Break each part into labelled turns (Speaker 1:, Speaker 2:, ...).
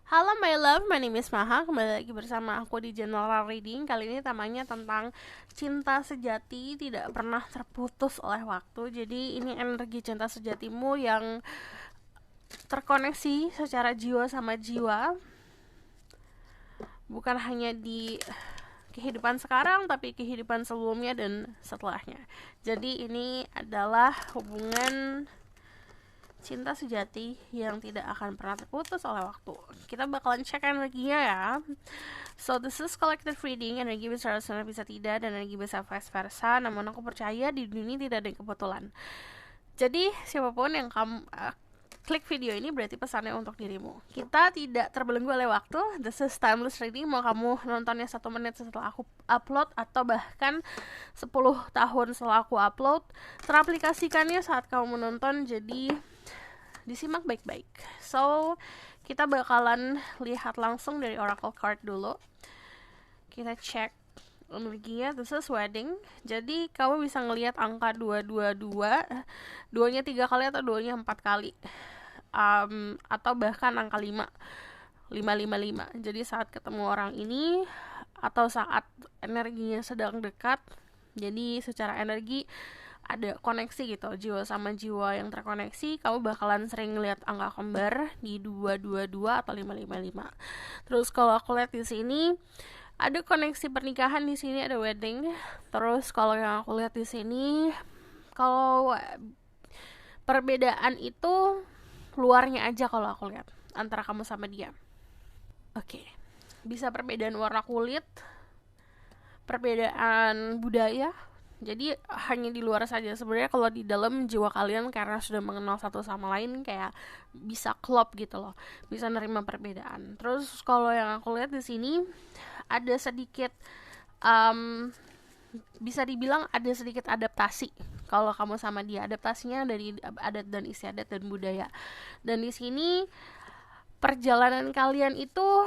Speaker 1: Halo my love, my name is Maha. Kembali lagi bersama aku di General Reading. Kali ini temanya tentang cinta sejati tidak pernah terputus oleh waktu. Jadi ini energi cinta sejatimu yang terkoneksi secara jiwa sama jiwa, bukan hanya di kehidupan sekarang tapi kehidupan sebelumnya dan setelahnya. Jadi ini adalah hubungan cinta sejati yang tidak akan pernah terputus oleh waktu. Kita bakalan cek energinya ya. So this is collective reading. Energi bisa resonate bisa tidak, dan energi bisa vice versa. Namun aku percaya di dunia ini tidak ada yang kebetulan. Jadi siapapun yang kamu klik video ini berarti pesannya untuk dirimu. Kita tidak terbelenggu oleh waktu. This is timeless reading. Mau kamu nontonnya 1 menit setelah aku upload atau bahkan 10 tahun setelah aku upload, teraplikasikannya saat kamu menonton. Jadi disimak baik-baik. So kita bakalan lihat langsung dari oracle card dulu. Kita cek energinya. This is wedding. Jadi kamu bisa ngelihat angka 222, duanya 3 kali atau duanya 4 kali, atau bahkan angka 555. Jadi saat ketemu orang ini atau saat energinya sedang dekat, jadi secara energi ada koneksi gitu, jiwa sama jiwa yang terkoneksi, kamu bakalan sering lihat angka kembar di 222 atau 555. Terus kalau aku lihat di sini ada koneksi pernikahan, di sini ada wedding. Terus kalau yang aku lihat di sini, kalau perbedaan itu luarnya aja kalau aku lihat antara kamu sama dia. Oke. Bisa perbedaan warna kulit, perbedaan budaya. Jadi hanya di luar saja. Sebenarnya kalau di dalam jiwa kalian karena sudah mengenal satu sama lain, kayak bisa klop gitu loh, bisa nerima perbedaan. Terus kalau yang aku lihat di sini ada sedikit bisa dibilang ada sedikit adaptasi kalau kamu sama dia. Adaptasinya dari adat dan istiadat dan budaya. Dan di sini perjalanan kalian itu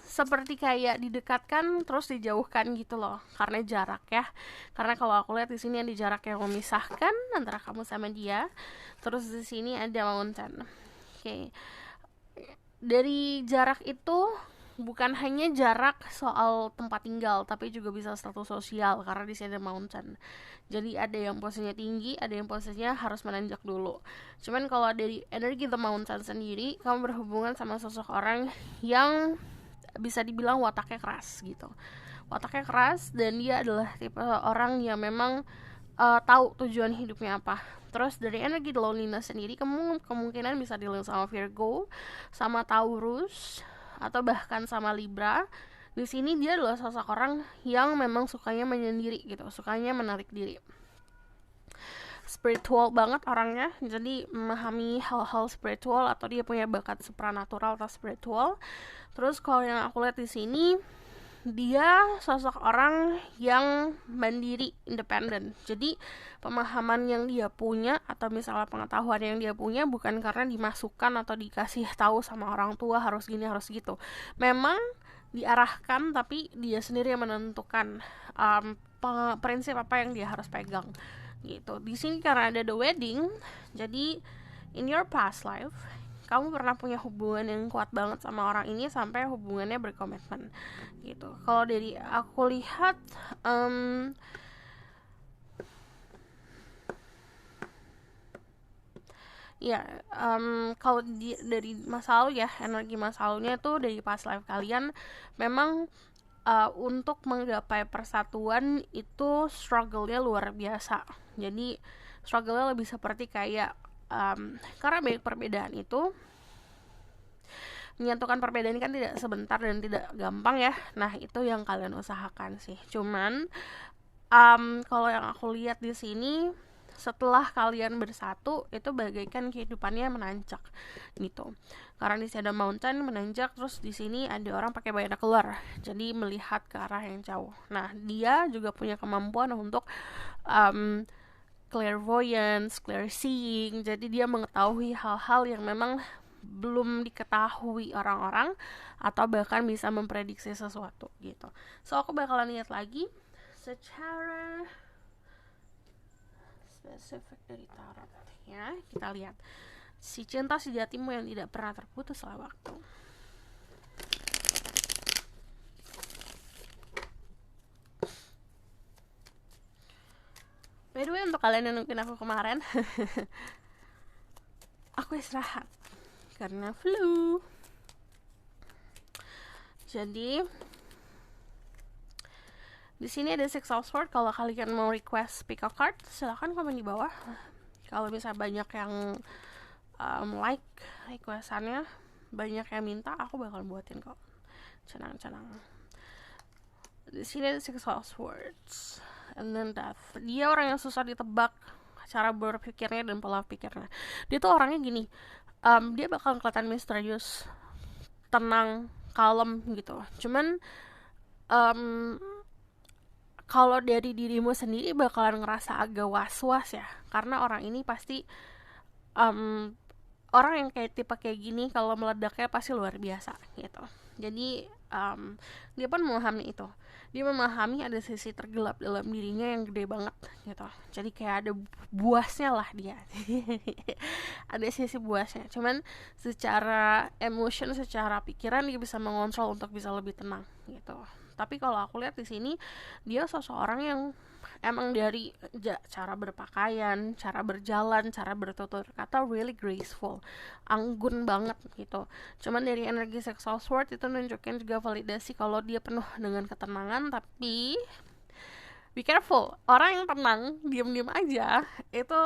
Speaker 1: seperti kayak didekatkan terus dijauhkan gitu loh, karena jarak ya. Karena kalau aku lihat di sini ada jarak yang memisahkan antara kamu sama dia. Terus di sini ada mountain. Oke. Dari jarak itu bukan hanya jarak soal tempat tinggal, tapi juga bisa status sosial karena di sini ada mountain. Jadi ada yang posisinya tinggi, ada yang posisinya harus menanjak dulu. Cuman kalau dari energi the mountain sendiri, kamu berhubungan sama sosok orang yang bisa dibilang wataknya keras gitu. Wataknya keras dan dia adalah tipe orang yang memang tahu tujuan hidupnya apa. Terus dari energi loneliness sendiri, kamu kemungkinan bisa dilink sama Virgo, sama Taurus, atau bahkan sama Libra. Di sini dia adalah sosok orang yang memang sukanya menyendiri gitu, sukanya menarik diri. Spiritual banget orangnya, jadi memahami hal-hal spiritual atau dia punya bakat supranatural atau spiritual. Terus kalau yang aku lihat di sini, dia sosok orang yang mandiri, independen. Jadi pemahaman yang dia punya atau misalnya pengetahuan yang dia punya bukan karena dimasukkan atau dikasih tahu sama orang tua harus gini harus gitu. Memang diarahkan, tapi dia sendiri yang menentukan prinsip apa yang dia harus pegang gitu. Di sini karena ada the wedding, jadi in your past life kamu pernah punya hubungan yang kuat banget sama orang ini sampai hubungannya berkomitmen gitu. Kalau dari aku lihat, ya kalau dari masa lalu ya, energi masa lalunya tuh dari past life kalian memang untuk menggapai persatuan itu struggle-nya luar biasa. Jadi struggle-nya lebih seperti kayak karena banyak perbedaan itu, menyatukan perbedaan kan tidak sebentar dan tidak gampang ya. Nah itu yang kalian usahakan sih. Cuman kalau yang aku lihat di sini, setelah kalian bersatu itu bagaikan kehidupannya menanjak gitu. Karena di sini ada mountain menanjak, terus di sini ada orang pakai binocular, jadi melihat ke arah yang jauh. Nah dia juga punya kemampuan untuk clairvoyance, clear seeing. Jadi dia mengetahui hal-hal yang memang belum diketahui orang-orang atau bahkan bisa memprediksi sesuatu gitu. So aku bakalan lihat lagi secara spesifik dari tarot ya. Kita lihat si cinta sejatimu yang tidak pernah terputus oleh waktu. By the way, untuk kalian yang nungguin aku kemarin, aku istirahat karena flu. Jadi di sini ada Six of Swords. Kalau kalian mau request pick a card, silahkan komen di bawah. Kalau misalnya banyak yang like requestannya, banyak yang minta, aku bakal buatin kok. Tenang. Di sini ada Six of Swords, and then Death. Dia orang yang susah ditebak cara berpikirnya dan pola pikirnya. Dia tuh orangnya gini, dia bakal kelihatan misterius, tenang, kalem gitu. Cuman kalau dari dirimu sendiri bakalan ngerasa agak was-was ya, karena orang ini pasti orang yang kayak gini kalau meledaknya pasti luar biasa gitu. Jadi dia pun memahami itu. Dia memahami ada sisi tergelap dalam dirinya yang gede banget gitu. Jadi kayak ada buasnya lah dia. Ada sisi buasnya. Cuman secara emotion, secara pikiran dia bisa mengontrol untuk bisa lebih tenang gitu. Tapi kalau aku lihat di sini dia seseorang yang emang dari cara berpakaian, cara berjalan, cara bertutur kata really graceful, anggun banget gitu. Cuman dari energi Six of Swords itu nunjukin juga validasi kalau dia penuh dengan ketenangan, tapi be careful. Orang yang tenang, diam-diam aja, itu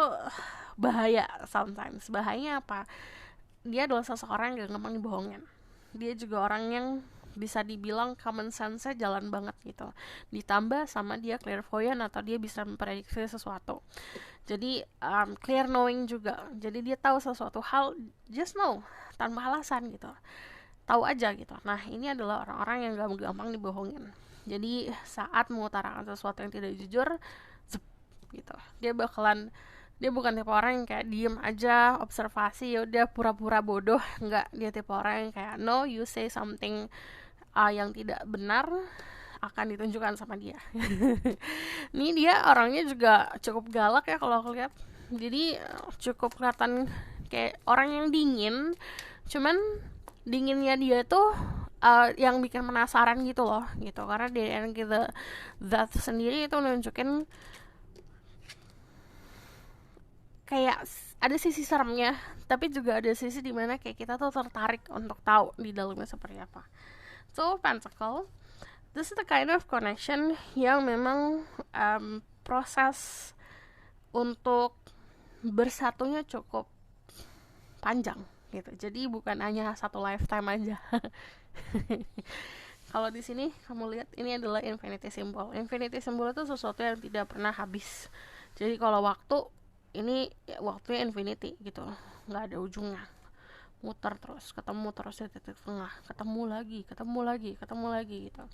Speaker 1: bahaya sometimes. Bahayanya apa? Dia adalah seseorang yang gak gampang dibohongin. Dia juga orang yang bisa dibilang common sense-nya jalan banget gitu. Ditambah sama dia clairvoyant atau dia bisa memprediksi sesuatu. Jadi clear knowing juga. Jadi dia tahu sesuatu hal, just know, tanpa alasan gitu. Tahu aja gitu. Nah, ini adalah orang-orang yang gak gampang dibohongin. Jadi saat mengutarakan sesuatu yang tidak jujur, gitu. Dia bukan tipe orang yang kayak diem aja, observasi, ya udah pura-pura bodoh. Enggak, dia tipe orang yang kayak no, you say something yang tidak benar akan ditunjukkan sama dia. Ini dia orangnya juga cukup galak ya kalau aku lihat. Jadi cukup kelihatan kayak orang yang dingin. Cuman dinginnya dia tuh yang bikin penasaran gitu loh, gitu. Karena dari energi that sendiri itu nunjukin kayak ada sisi seremnya, tapi juga ada sisi dimana kayak kita tuh tertarik untuk tahu di dalamnya seperti apa. So, Pentacle, this is the kind of connection yang memang proses untuk bersatunya cukup panjang gitu. Jadi bukan hanya satu lifetime aja. Kalau di sini kamu lihat ini adalah infinity symbol. Infinity symbol itu sesuatu yang tidak pernah habis. Jadi kalau waktu ini waktunya infinity gitu, nggak ada ujungnya, muter terus, ketemu terus di titik tengah, ketemu lagi gitu.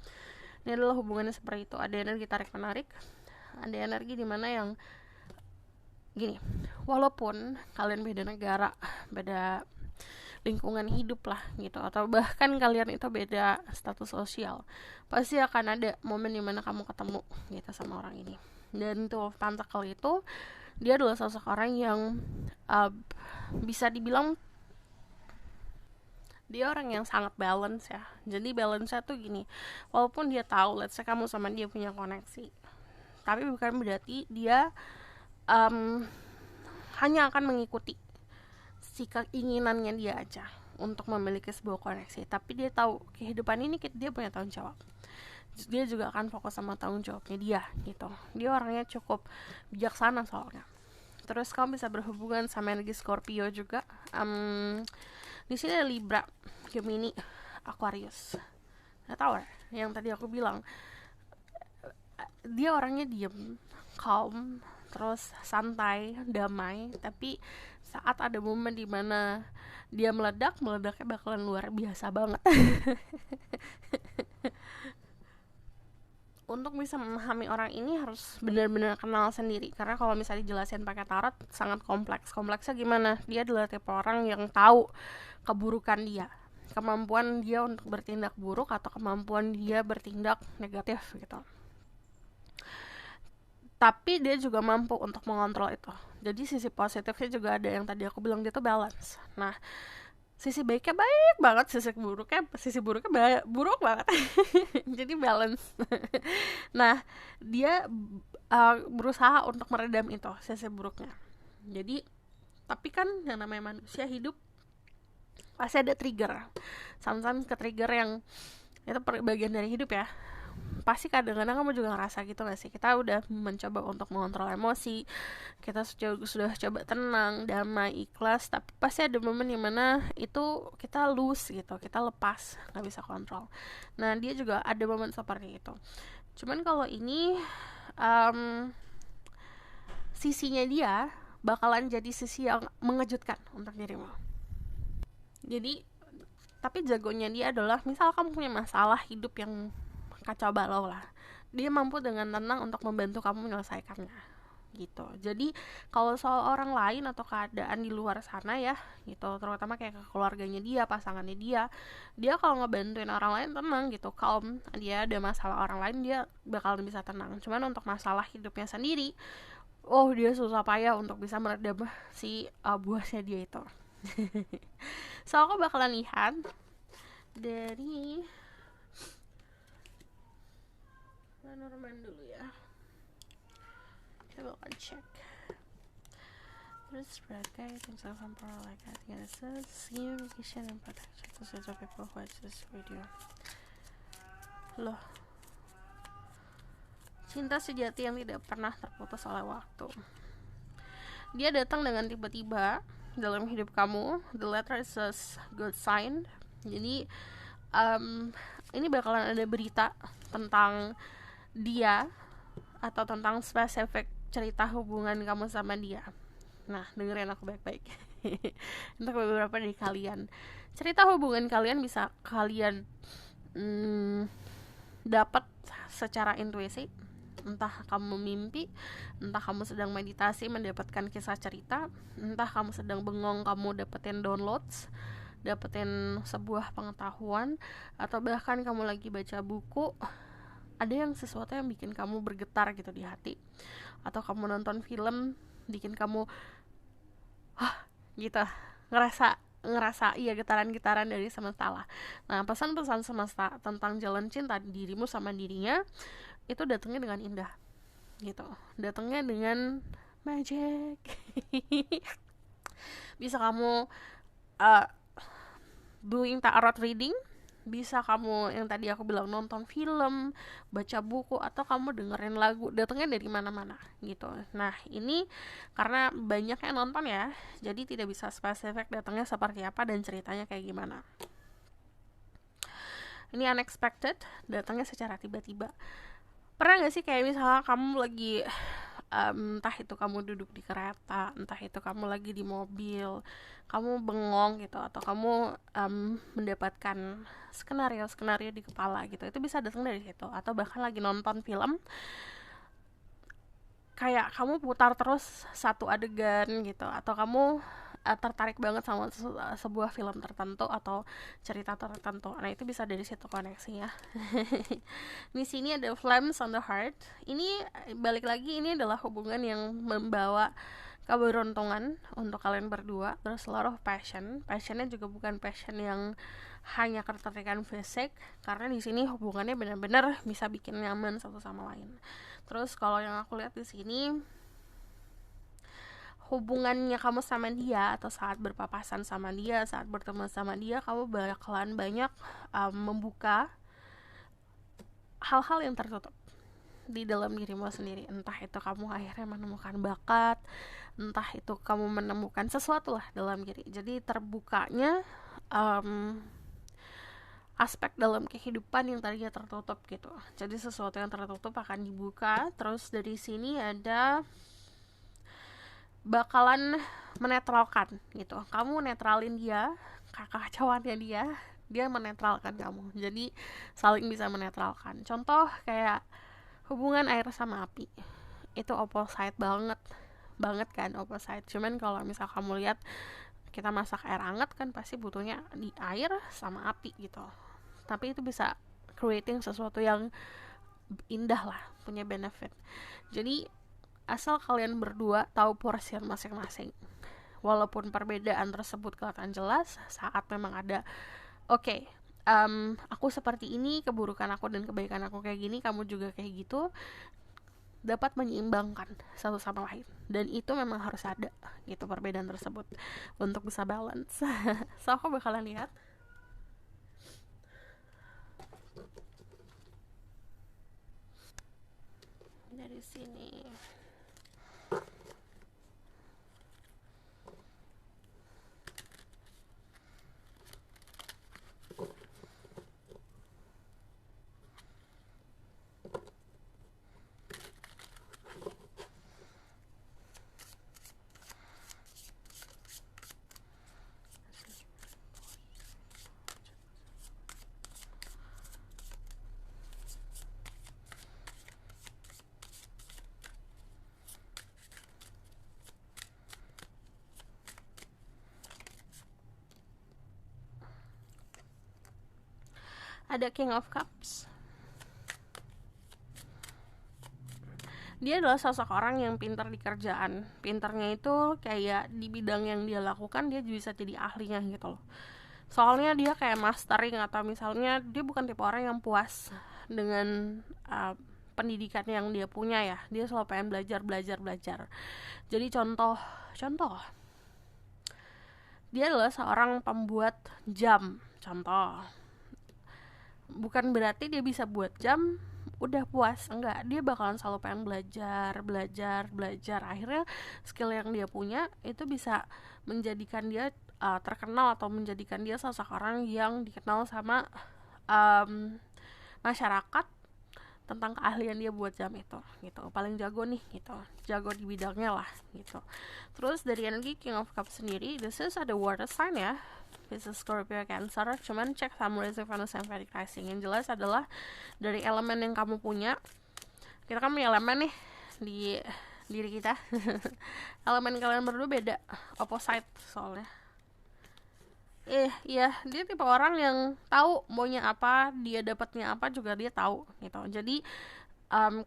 Speaker 1: Ini adalah hubungannya seperti itu. Ada energi tarik menarik, ada energi dimana yang gini, walaupun kalian beda negara, beda lingkungan hidup lah gitu, atau bahkan kalian itu beda status sosial, pasti akan ada momen dimana kamu ketemu gitu sama orang ini. Dan tuh Pentacle itu dia adalah sosok orang yang bisa dibilang dia orang yang sangat balance ya. Jadi balance-nya tuh gini, walaupun dia tahu let's say kamu sama dia punya koneksi, tapi bukan berarti dia hanya akan mengikuti si keinginannya dia aja untuk memiliki sebuah koneksi. Tapi dia tahu kehidupan ini dia punya tanggung jawab. Dia juga akan fokus sama tanggung jawabnya dia gitu. Dia orangnya cukup bijaksana soalnya. Terus kamu bisa berhubungan sama energi Scorpio juga. Di sini ada Libra, Gemini, Aquarius, Tower. Yang tadi aku bilang, dia orangnya diem, calm, terus santai, damai. Tapi saat ada momen dimana dia meledaknya bakalan luar biasa banget. Untuk bisa memahami orang ini harus benar-benar kenal sendiri, karena kalau misalnya dijelasin pakai tarot sangat kompleks. Kompleksnya gimana? Dia adalah tipe orang yang tahu keburukan dia, kemampuan dia untuk bertindak buruk atau kemampuan dia bertindak negatif gitu. tapi dia juga mampu untuk mengontrol itu. Jadi sisi positifnya juga ada, yang tadi aku bilang dia tuh balance. Nah, sisi baiknya baik banget, sisi buruknya buruk banget. Jadi balance. Nah, dia berusaha untuk meredam itu sisi buruknya. Jadi, tapi kan yang namanya manusia hidup pasti ada trigger. Sometimes ke trigger yang itu bagian dari hidup ya. Pasti kadang-kadang kamu juga ngerasa gitu gak sih? Kita udah mencoba untuk mengontrol emosi, kita sudah coba tenang, damai, ikhlas, tapi pasti ada momen dimana itu kita lose gitu, kita lepas, gak bisa kontrol. Nah, dia juga ada momen seperti itu. Cuman kalau ini sisinya dia bakalan jadi sisi yang mengejutkan untuk dirimu. Jadi, tapi jagonya dia adalah misal kamu punya masalah hidup yang kacau balau lah, dia mampu dengan tenang untuk membantu kamu menyelesaikannya gitu. Jadi kalau soal orang lain atau keadaan di luar sana ya gitu, terutama kayak ke keluarganya dia, pasangannya dia kalau ngebantuin orang lain tenang gitu, calm. Dia ada masalah orang lain dia bakalan bisa tenang. Cuman untuk masalah hidupnya sendiri, dia susah payah untuk bisa meredam si buasnya dia itu. So aku bakalan lihat dari Lenormand dulu ya. Kita bakal cek. Terus sebagai things of empower like communication and protection to social people who watch this video. Loh, cinta sejati yang tidak pernah terputus oleh waktu. Dia datang dengan tiba-tiba dalam hidup kamu. The letter is a good sign. Jadi ini bakalan ada berita tentang dia atau tentang spesifik cerita hubungan kamu sama dia. Nah, dengerin aku baik-baik. Untuk beberapa dari kalian, cerita hubungan kalian bisa kalian dapat secara intuisi. Entah kamu mimpi, entah kamu sedang meditasi mendapatkan kisah cerita, entah kamu sedang bengong kamu dapetin downloads, dapetin sebuah pengetahuan, atau bahkan kamu lagi baca buku, ada yang sesuatu yang bikin kamu bergetar gitu di hati, atau kamu nonton film bikin kamu gitu, ngerasa iya getaran-getaran dari semesta lah. Nah, pesan-pesan semesta tentang jalan cinta dirimu sama dirinya itu datangnya dengan indah gitu, datangnya dengan magic. Bisa kamu doing tarot reading, bisa kamu yang tadi aku bilang nonton film, baca buku, atau kamu dengerin lagu, datangnya dari mana-mana gitu. Nah, ini karena banyak yang nonton ya, jadi tidak bisa spesifik datangnya seperti apa dan ceritanya kayak gimana. Ini unexpected, datangnya secara tiba-tiba. Pernah gak sih kayak misalnya kamu lagi entah itu kamu duduk di kereta, entah itu kamu lagi di mobil, kamu bengong gitu, atau kamu mendapatkan skenario di kepala gitu, itu bisa datang dari situ. Atau bahkan lagi nonton film, kayak kamu putar terus satu adegan gitu, atau kamu tertarik banget sama sebuah film tertentu atau cerita tertentu. Nah, itu bisa dari situ koneksinya. Di sini ada Flames on the Heart. Ini balik lagi, ini adalah hubungan yang membawa keberuntungan untuk kalian berdua. Terus a lot of passion. Passionnya juga bukan passion yang hanya ketertarikan fisik, karena di sini hubungannya benar-benar bisa bikin nyaman satu sama lain. Terus kalau yang aku lihat di sini, hubungannya kamu sama dia atau saat berpapasan sama dia, saat bertemu sama dia, kamu bakalan banyak membuka hal-hal yang tertutup di dalam dirimu sendiri. Entah itu kamu akhirnya menemukan bakat, entah itu kamu menemukan sesuatu lah dalam diri. Jadi terbukanya aspek dalam kehidupan yang tadinya tertutup gitu. Jadi sesuatu yang tertutup akan dibuka. Terus dari sini ada bakalan menetralkan gitu. Kamu netralin dia, kekacauannya dia menetralkan kamu. Jadi saling bisa menetralkan. Contoh kayak hubungan air sama api. Itu opposite banget kan, opposite. Cuman kalau misal kamu lihat kita masak air hangat kan pasti butuhnya di air sama api gitu. Tapi itu bisa creating sesuatu yang indah lah, punya benefit. Jadi asal kalian berdua tahu porsi masing-masing. Walaupun perbedaan tersebut kelihatan jelas saat memang ada oke, aku seperti ini, keburukan aku dan kebaikan aku kayak gini, kamu juga kayak gitu, dapat menyeimbangkan satu sama lain. Dan itu memang harus ada gitu perbedaan tersebut untuk bisa balance. So aku bakalan lihat dari sini. Ada King of Cups. Dia adalah sosok orang yang pintar di kerjaan. Pintarnya itu kayak di bidang yang dia lakukan dia bisa jadi ahlinya gitu loh. Soalnya dia kayak mastering, atau misalnya dia bukan tipe orang yang puas dengan pendidikan yang dia punya ya. Dia selalu pengen belajar. Jadi contoh dia adalah seorang pembuat jam. Contoh, bukan berarti dia bisa buat jam udah puas, enggak, dia bakalan selalu pengen belajar. Akhirnya skill yang dia punya itu bisa menjadikan dia terkenal, atau menjadikan dia sosok orang yang dikenal sama masyarakat tentang keahlian dia buat jam itu gitu. Paling jago nih gitu, jago di bidangnya lah gitu. Terus dari energi King of Cups sendiri, this is ada water sign ya, Pisces, Scorpio, Cancer. Cuman cek Samurai, Venus, and Vedic Rising. Yang jelas adalah dari elemen yang kamu punya. Kita kan punya elemen nih di diri kita. Elemen kalian berdua beda, opposite soalnya. Iya, dia tipe orang yang tahu maunya apa, dia dapatnya apa juga dia tahu gitu. Jadi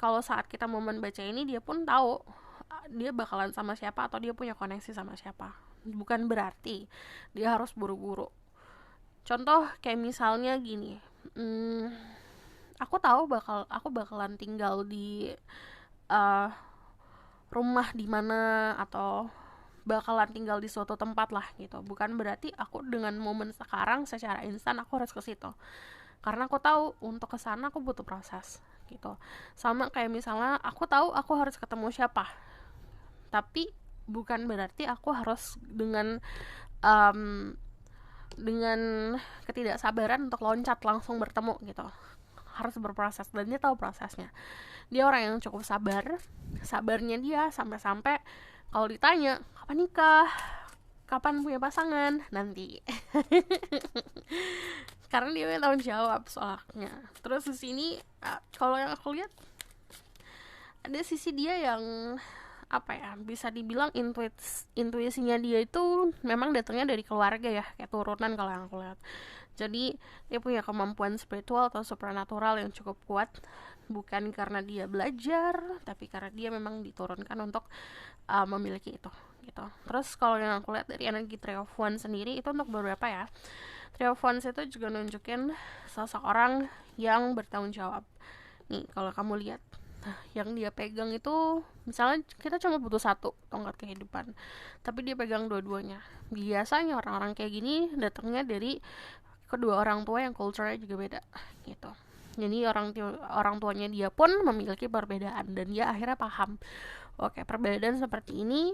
Speaker 1: kalau saat kita momen baca ini, dia pun tahu dia bakalan sama siapa, atau dia punya koneksi sama siapa. Bukan berarti dia harus buru-buru. Contoh kayak misalnya gini, aku tahu aku bakalan tinggal di rumah di mana, atau bakalan tinggal di suatu tempat lah gitu. Bukan berarti aku dengan momen sekarang secara instan aku harus ke situ, karena aku tahu untuk kesana aku butuh proses gitu. Sama kayak misalnya aku tahu aku harus ketemu siapa, tapi bukan berarti aku harus dengan ketidaksabaran untuk loncat langsung bertemu gitu. Harus berproses, dan dia tahu prosesnya. Dia orang yang cukup sabarnya dia sampai kalau ditanya kapan nikah, kapan punya pasangan, nanti. Karena dia punya tanggung jawab soalnya. Terus di sini kalau yang aku lihat ada sisi dia yang bisa dibilang intuisinya dia itu memang datangnya dari keluarga ya, kayak turunan kalau yang aku lihat. Jadi dia punya kemampuan spiritual atau supernatural yang cukup kuat, bukan karena dia belajar, tapi karena dia memang diturunkan untuk memiliki itu gitu. Terus kalau yang aku lihat dari energi Three of Wands sendiri, itu untuk beberapa ya. Three of Wands itu juga nunjukin sosok orang yang bertanggung jawab. Nih kalau kamu lihat, yang dia pegang itu, misalnya kita cuma butuh satu tongkat kehidupan, tapi dia pegang dua-duanya. Biasanya orang-orang kayak gini datangnya dari kedua orang tua yang culture-nya juga beda gitu. Jadi orang tuanya dia pun memiliki perbedaan, dan dia akhirnya paham, oke, perbedaan seperti ini,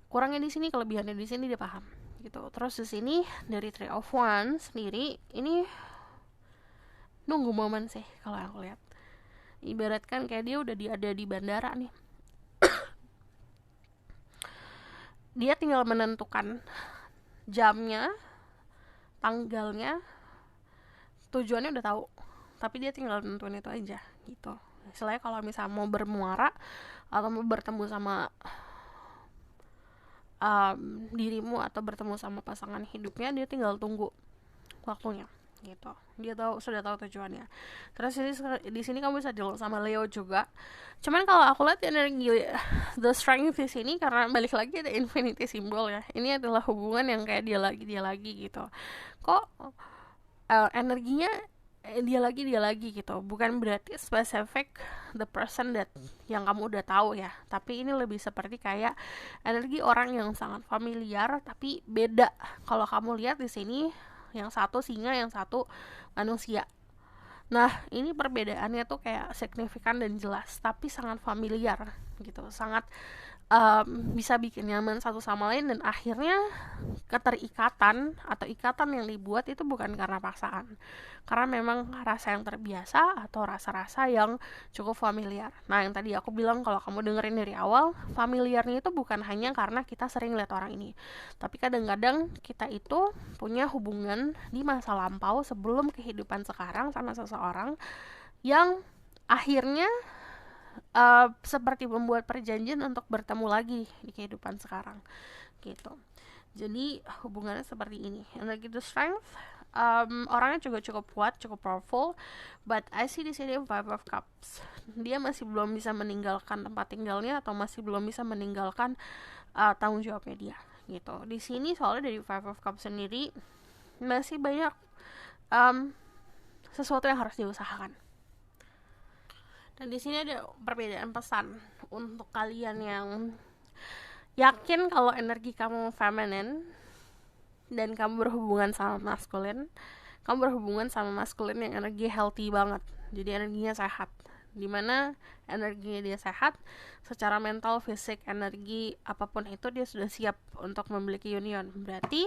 Speaker 1: kurangnya di sini, kelebihannya di sini, dia paham gitu. Terus di sini dari Three of Wands sendiri, ini nunggu momen sih kalau aku lihat. Ibaratkan kayak dia udah ada di bandara nih. Dia tinggal menentukan jamnya, tanggalnya, tujuannya udah tahu, tapi dia tinggal nentuin itu aja gitu. Misalnya kalau misalnya mau bermuara atau mau bertemu sama dirimu, atau bertemu sama pasangan hidupnya, dia tinggal tunggu waktunya gitu. Dia sudah tahu tujuannya. Terus di sini kamu bisa deal sama Leo juga. Cuman kalau aku lihat energi the strength di sini, karena balik lagi ada infinity symbol ya. Ini adalah hubungan yang kayak dia lagi gitu. Kok energinya dia lagi gitu. Bukan berarti specific the person that yang kamu udah tahu ya, tapi ini lebih seperti kayak energi orang yang sangat familiar tapi beda. Kalau kamu lihat di sini, yang satu singa, yang satu manusia. Nah, ini perbedaannya tuh kayak signifikan dan jelas, tapi sangat familiar gitu, sangat bisa bikin nyaman satu sama lain, dan akhirnya keterikatan atau ikatan yang dibuat itu bukan karena paksaan, karena memang rasa yang terbiasa atau rasa-rasa yang cukup familiar. Nah, yang tadi aku bilang, kalau kamu dengerin dari awal, familiarnya itu bukan hanya karena kita sering lihat orang ini, tapi kadang-kadang kita itu punya hubungan di masa lampau sebelum kehidupan sekarang sama seseorang yang akhirnya seperti membuat perjanjian untuk bertemu lagi di kehidupan sekarang gitu. Jadi hubungannya seperti ini. Energi the strength, orangnya juga cukup kuat, cukup powerful, but I see di sini Five of Cups. Dia masih belum bisa meninggalkan tempat tinggalnya atau masih belum bisa meninggalkan tanggung jawabnya dia gitu. Di sini soalnya dari Five of Cups sendiri masih banyak sesuatu yang harus diusahakan. Dan di sini ada perbedaan pesan untuk kalian yang yakin kalau energi kamu feminin dan kamu berhubungan sama maskulin. Kamu berhubungan sama maskulin yang energi healthy banget, jadi energinya sehat. Dimana energinya dia sehat, secara mental, fisik, energi, apapun itu dia sudah siap untuk memiliki union. Berarti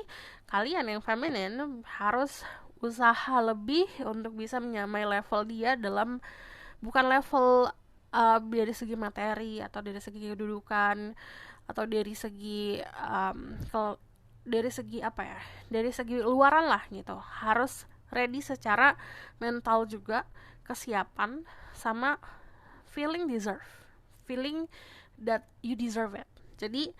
Speaker 1: kalian yang feminin harus usaha lebih untuk bisa menyamai level dia dalam, bukan level dari segi materi atau dari segi kedudukan atau dari segi dari segi apa ya, dari segi luaran lah gitu. Harus ready secara mental juga, kesiapan sama feeling that you deserve it. Jadi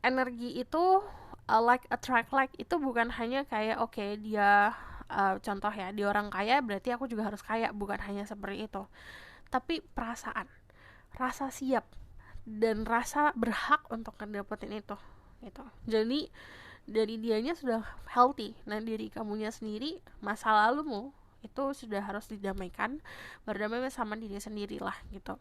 Speaker 1: energi itu like attract like itu bukan hanya kayak okay, dia contoh ya, dia orang kaya berarti aku juga harus kaya, bukan hanya seperti itu, tapi perasaan, rasa siap dan rasa berhak untuk mendapatkan itu gitu. Jadi dari dianya sudah healthy. Nah, diri kamunya sendiri, masa lalumu itu sudah harus didamaikan, berdamai sama diri sendiri lah gitu.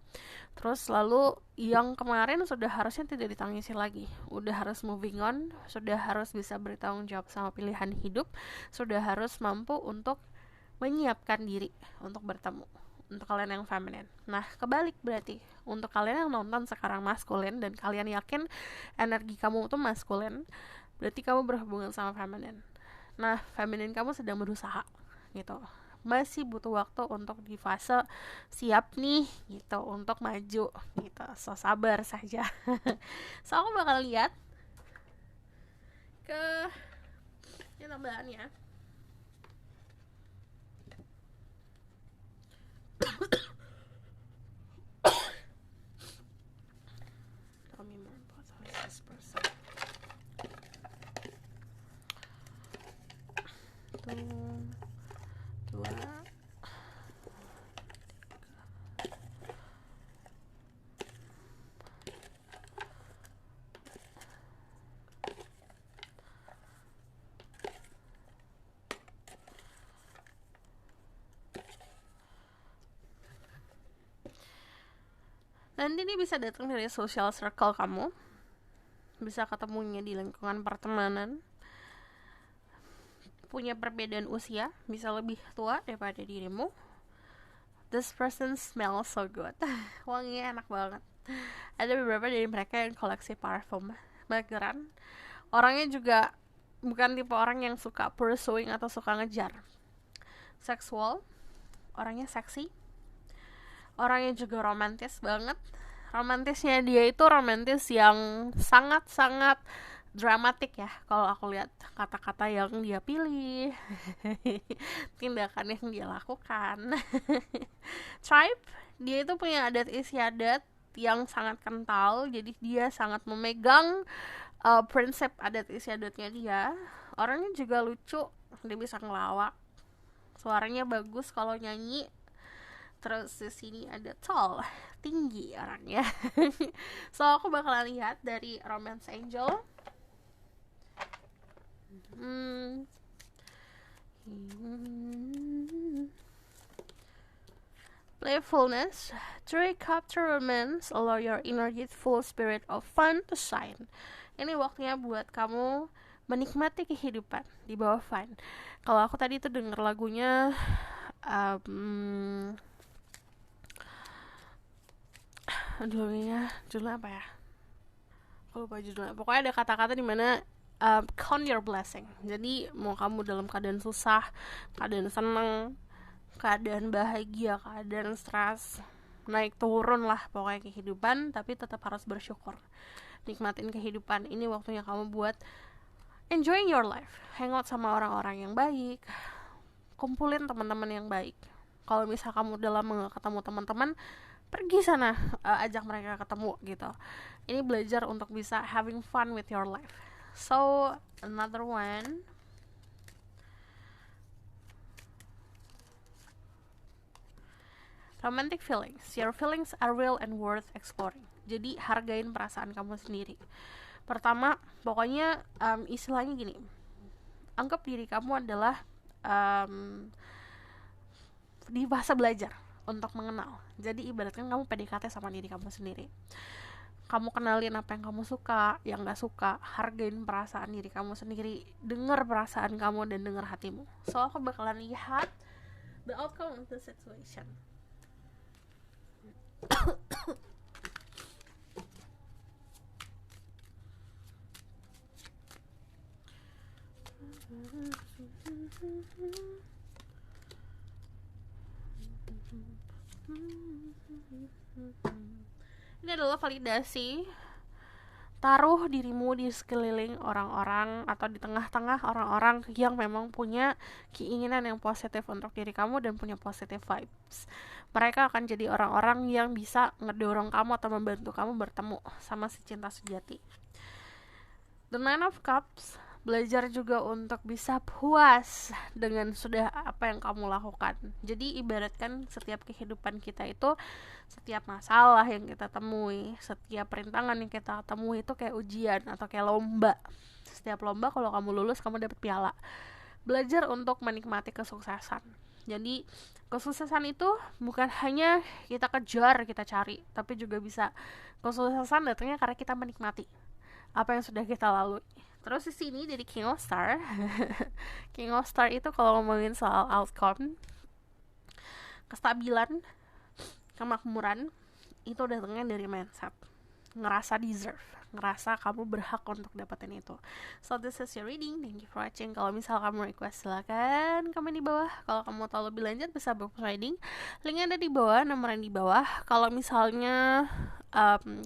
Speaker 1: Terus lalu yang kemarin sudah harusnya tidak ditangisi lagi, udah harus moving on, sudah harus bisa bertanggung jawab sama pilihan hidup, sudah harus mampu untuk menyiapkan diri untuk bertemu. Untuk kalian yang feminin. Nah, kebalik berarti untuk kalian yang nonton sekarang maskulin dan kalian yakin energi kamu itu maskulin, berarti kamu berhubungan sama feminin. Nah, feminin kamu sedang berusaha gitu, masih butuh waktu untuk di fase siap nih gitu untuk maju gitu. So sabar saja. So aku bakal lihat ke tambahannya. Nanti ini bisa datang dari social circle kamu, bisa ketemunya di lingkungan pertemanan, punya perbedaan usia, bisa lebih tua daripada dirimu. This person smells so good. Wanginya enak banget. Ada beberapa dari mereka yang koleksi parfum, mageran. Orangnya juga bukan tipe orang yang suka pursuing atau suka ngejar. Seksual, orangnya seksi. Orangnya juga romantis banget. Romantisnya dia itu romantis yang sangat-sangat dramatik ya, kalau aku lihat kata-kata yang dia pilih, tindakan yang dia lakukan. Tribe, dia itu punya adat istiadat yang sangat kental, jadi dia sangat memegang prinsip adat istiadatnya dia. Orangnya juga lucu, dia bisa ngelawak, suaranya bagus kalau nyanyi. Terus di sini ada tall, tinggi orangnya. So aku bakalan lihat dari Romance Angel. Playfulness, 3 cup to romance, allow your inner youthful spirit of fun to shine. Ini waktunya buat kamu menikmati kehidupan di bawah fun. Kalau aku tadi tuh denger lagunya judulnya apa ya? Aku lupa judulnya. Pokoknya ada kata-kata di mana count your blessing. Jadi mau kamu dalam keadaan susah, keadaan seneng, keadaan bahagia, keadaan stres, naik turun lah pokoknya kehidupan, tapi tetap harus bersyukur, nikmatin kehidupan. Ini waktunya kamu buat enjoying your life, hangout sama orang-orang yang baik, kumpulin teman-teman yang baik. Kalau misal kamu udah lama gak ketemu teman-teman, pergi sana, ajak mereka ketemu gitu. Ini belajar untuk bisa having fun with your life. So another one, romantic feelings. Your feelings are real and worth exploring. Jadi hargain perasaan kamu sendiri. Pertama, pokoknya istilahnya gini, anggap diri kamu adalah di fase belajar untuk mengenal. Jadi ibaratkan kamu PDKT sama diri kamu sendiri. Kamu kenalin apa yang kamu suka, yang gak suka, hargain perasaan diri kamu sendiri, dengar perasaan kamu dan dengar hatimu. So aku bakalan lihat the outcome of the situation. Ini adalah validasi. Taruh dirimu di sekeliling orang-orang atau di tengah-tengah orang-orang yang memang punya keinginan yang positif untuk diri kamu dan punya positive vibes. Mereka akan jadi orang-orang yang bisa ngedorong kamu atau membantu kamu bertemu sama si cinta sejati. The Nine of Cups, belajar juga untuk bisa puas dengan sudah apa yang kamu lakukan. Jadi ibaratkan setiap kehidupan kita itu, setiap masalah yang kita temui, setiap perintangan yang kita temui itu kayak ujian atau kayak lomba. Setiap lomba kalau kamu lulus kamu dapat piala. Belajar untuk menikmati kesuksesan. Jadi kesuksesan itu bukan hanya kita kejar, kita cari, tapi juga bisa kesuksesan datangnya karena kita menikmati apa yang sudah kita lalui. Terus di sini dari King of Star. King of Star itu kalau ngomongin soal outcome, kestabilan, kemakmuran, itu datangnya dari mindset. Ngerasa deserve, ngerasa kamu berhak untuk dapetin itu. So this is your reading. Thank you for watching. Kalau misal kamu request, silakan komen di bawah. Kalau kamu tahu lebih lanjut bisa book reading. Linknya ada di bawah, nomornya di bawah. Kalau misalnya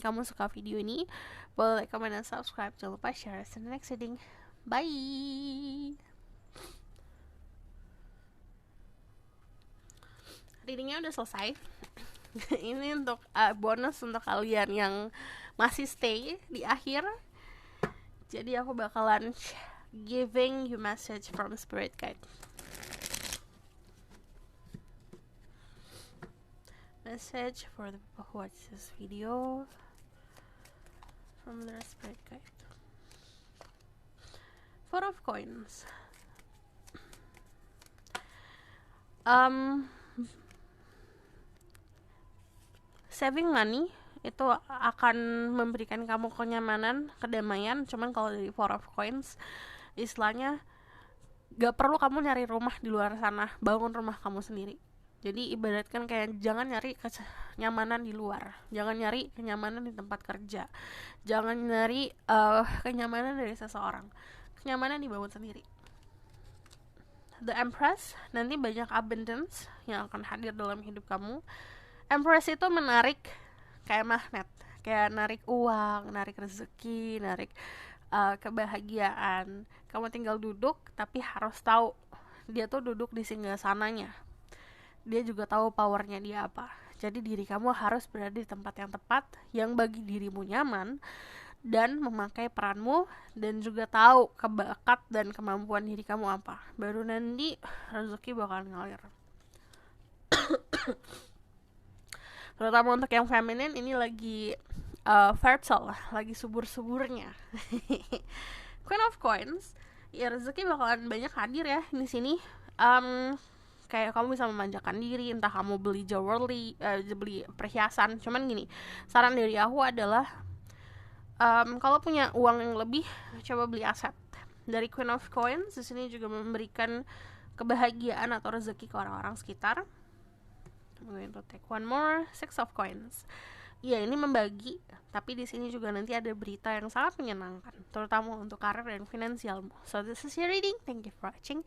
Speaker 1: kamu suka video ini, boleh like, comment, dan subscribe. Jangan lupa share. See you in the next reading. Bye. Readingnya udah selesai. Ini untuk bonus untuk kalian yang masih stay di akhir. Jadi aku bakalan giving you message from spirit guide. Message for the people who watch this video from the spirit guide. Four of Coins. Saving money itu akan memberikan kamu kenyamanan, kedamaian. Cuman kalau dari Four of Coins, istilahnya gak perlu kamu nyari rumah di luar sana, bangun rumah kamu sendiri. Jadi ibaratkan kayak jangan nyari kenyamanan di luar, jangan nyari kenyamanan di tempat kerja, jangan nyari kenyamanan dari seseorang. Kenyamanan dibangun sendiri. The Empress, nanti banyak abundance yang akan hadir dalam hidup kamu. Empress itu menarik kayak magnet, kayak narik uang, narik rezeki, narik kebahagiaan. Kamu tinggal duduk, tapi harus tahu dia tuh duduk di singgasananya. Dia juga tahu powernya dia apa. Jadi diri kamu harus berada di tempat yang tepat, yang bagi dirimu nyaman, dan memakai peranmu, dan juga tahu kebakat dan kemampuan diri kamu apa. Baru nanti rezeki bakalan ngalir. Terutama untuk yang feminin ini lagi fertile lah, lagi subur-suburnya. Queen of Coins, ya rezeki bakalan banyak hadir ya di sini. Kayak kamu bisa memanjakan diri, entah kamu beli jewelry, beli perhiasan. Cuman gini, saran dari aku adalah kalau punya uang yang lebih, coba beli aset. Dari Queen of Coins di sini juga memberikan kebahagiaan atau rezeki ke orang-orang sekitar. I'm going to take one more. Six of Coins. Ya, ini membagi, tapi di sini juga nanti ada berita yang sangat menyenangkan, terutama untuk karir dan finansialmu. So this is your reading. Thank you for watching.